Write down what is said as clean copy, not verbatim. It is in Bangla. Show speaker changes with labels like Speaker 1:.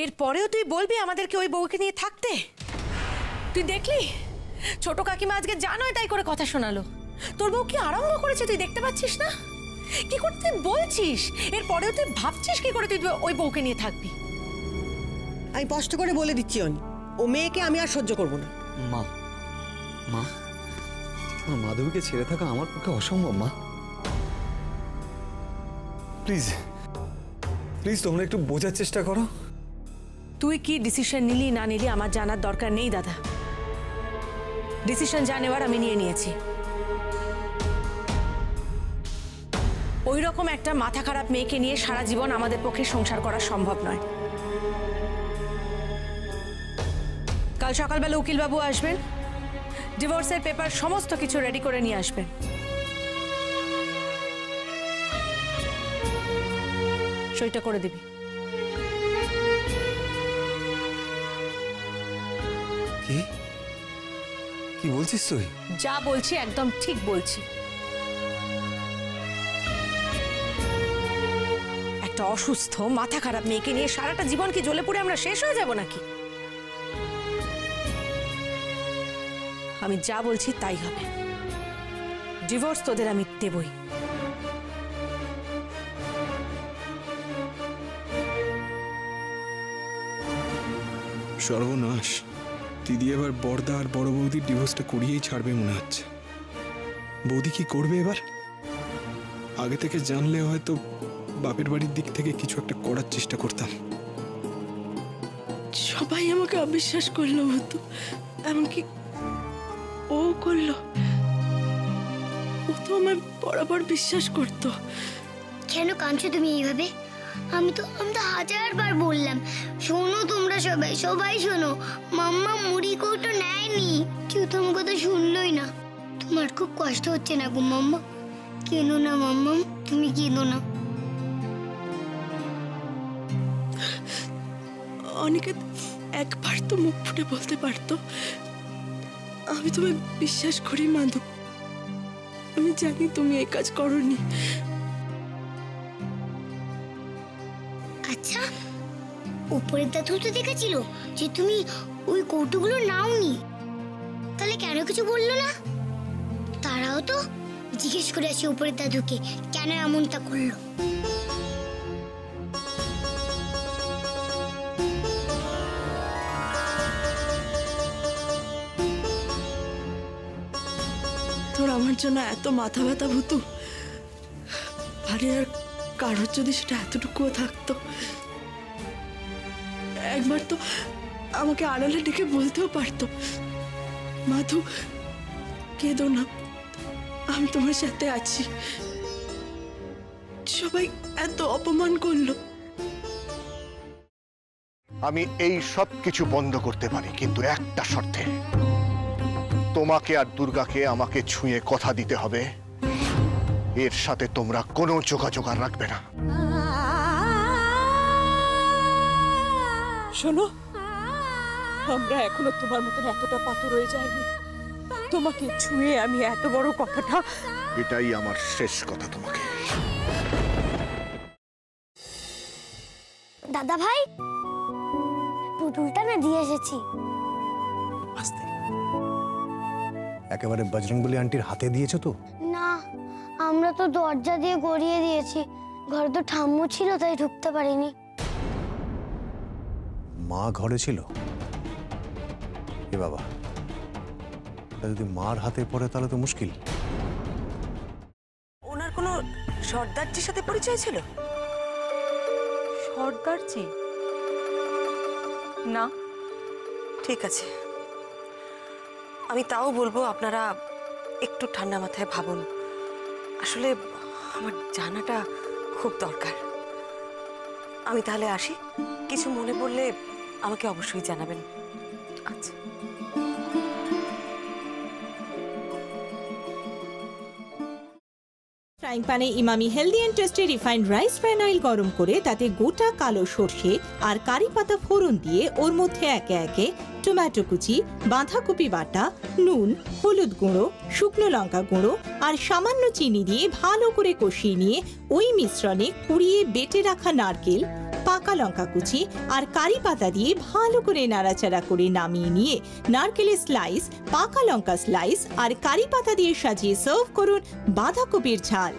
Speaker 1: এরপরেও তুই বলবি আমাদেরকে ওই বউকে নিয়ে থাকতে? তুই দেখলি ছোট কাকিমা আজকে জানোই তাই করে কথা শোনালো। তোর বউ কি আরম্ভ করেছে তুই দেখতে পাচ্ছিস না? কি করে তুই বলছিস? এরপরেও তুই ভাবছিস কি করে তুই ওই বউকে নিয়ে থাকবি?
Speaker 2: আমি স্পষ্ট করে বলে দিচ্ছি অনি, ও মেয়েকে আমি আর সহ্য করবো না।
Speaker 3: মা মা মাধবীকে ছেড়ে থাকা আমার পক্ষে অসম্ভব। মা প্লিজ প্লিজ তোমরা একটু বোঝার চেষ্টা করো।
Speaker 1: তুই কি ডিসিশন নিলি না নিলি আমার জানার দরকার নেই দাদা। ডিসিশন যা নেওয়ার আমি নিয়ে নিয়েছি। ওই রকম একটা মাথা খারাপ মেয়েকে নিয়ে সারা জীবন আমাদের পক্ষে সংসার করা সম্ভব নয়। কাল সকালবেলা উকিলবাবু আসবেন, ডিভোর্সের পেপার সমস্ত কিছু রেডি করে নিয়ে আসবেন। সইটা করে দিবি।
Speaker 3: কি কি বলছিস তুই?
Speaker 1: যা বলছি একদম ঠিক বলছি। একটা অসুস্থ মাথা খারাপ মেয়েকে নিয়ে সারাটা জীবন কি জ্বলে পুড়ে আমরা শেষ হয়ে যাব নাকি? আমি যা বলছি তাই হবে। ডিভোর্স তোদের আমি দেবই।
Speaker 4: সর্বনাশ, দিদি এবার বড়দা আর বড় বৌদির ডিভোর্সটা করিয়েই ছাড়বে মনে হচ্ছে। বৌদি কি করবে এবার? আগে থেকে জানলে হয়তো বাপের বাড়ির দিক থেকে কিছু একটা করার চেষ্টা করতাম।
Speaker 5: সবাই আমাকে অবিশ্বাস করলো হতো, এমনকি ও করলো। ও তো আমায় বরাবর বিশ্বাস করতো।
Speaker 6: কেন কাঁদছো তুমি এইভাবে? আমি তো হাজারবার বললাম, শোনো তোমরা সবাই সবাই শোনো, মাম্মা মুড়ি কৌটো নেয়নি, কেউ তো আমার কথা শুনলোই না। তোমার খুব কষ্ট হচ্ছে না গো মাম্মা? কেঁদো না মাম্মা, তুমি কেঁদো না।
Speaker 5: অনেকে একবার তো মুখ ফুটে বলতে পারতো, আমি তোমায় বিশ্বাস করি মাধব, আমি জানি তুমি এই কাজ করোনি।
Speaker 6: আচ্ছা, উপরের দাদু তো দেখেছিল যে তুমি ওই কৌটোগুলো নাওনি, তাহলে কেন কিছু বললো না? তারাও তো জিজ্ঞেস করে আসে উপরের দাদুকে কেন এমনটা করলো।
Speaker 5: তোর আমার জন্য এত মাথা ব্যথা ভুতু, আরে আর কারোর যদি সেটা এতটুকুও থাকতো, একবার তো আমাকে আড়ালে ডেকে বলতেও পারতো, মাধু কেঁদো না, আমি তোমার সাথে আছি। সবাই এত অপমান করলো।
Speaker 7: আমি এই সব কিছু বন্ধ করতে পারি, কিন্তু একটা শর্তে। তোমাকে আর দুর্গাকে আমাকে ছুঁয়ে কথা দিতে হবে, এর সাথে তোমরা কোনো যোগাযোগ আর রাখবে না।
Speaker 8: শোনো, আমরা এখনো তোমার মতন এতটা পাথর হয়ে যায়নি। তোমাকে ছুঁয়ে আমি এত বড় কথাটা,
Speaker 7: এটাই আমার শেষ কথা তোমাকে।
Speaker 6: দাদা ভাই, পুতুলটা না দিয়ে এসেছি।
Speaker 9: আস্তে, একেবারে বজরংবলী আন্টির হাতে দিয়েছো তো?
Speaker 6: না, আমরা তো দরজা দিয়ে গড়িয়ে দিয়েছি, ঘরে তো ঠাম্মু ছিল তাই ঢুকতে পারিনি।
Speaker 9: মা ঘরে ছিল? এ বাবা, যদি মার হাতে পড়ে তাহলে তো মুশকিল।
Speaker 1: ওনার কোনো সর্দারজির সাথে পরিচয় ছিল?
Speaker 8: সর্দারজি না।
Speaker 1: ঠিক আছে, আমি তাও বলবো আপনারা একটু ঠান্ডা মাথায় ভাবুন। আসলে আমার জানাটা খুব দরকার। আমি তাহলে আসি, কিছু মনে পড়লে আমাকে অবশ্যই জানাবেন।
Speaker 8: আচ্ছা।
Speaker 10: ফ্রাইং প্যানে Emami healthy and tasty refined rice bran oil গরম করে তাতে গোটা কালো সর্ষে আর কারি পাতা ফোড়ন দিয়ে ওর মধ্যে একে একে টমেটো কুচি, বাঁধাকপি বাটা, নুন, হলুদ গুঁড়ো, শুকনো লঙ্কা গুঁড়ো আর সামান্য চিনি দিয়ে ভালো করে কষিয়ে নিয়ে ওই মিশ্রণে কুড়িয়ে বেটে রাখা নারকেল, পাকা লঙ্কা কুচি আর কারি পাতা দিয়ে ভালো করে নাড়াচাড়া করে নামিয়ে নিয়ে নারকেলের স্লাইস, পাকা লঙ্কা স্লাইস আর কারি পাতা দিয়ে সাজিয়ে সার্ভ করুন বাঁধাকপির ঝাল।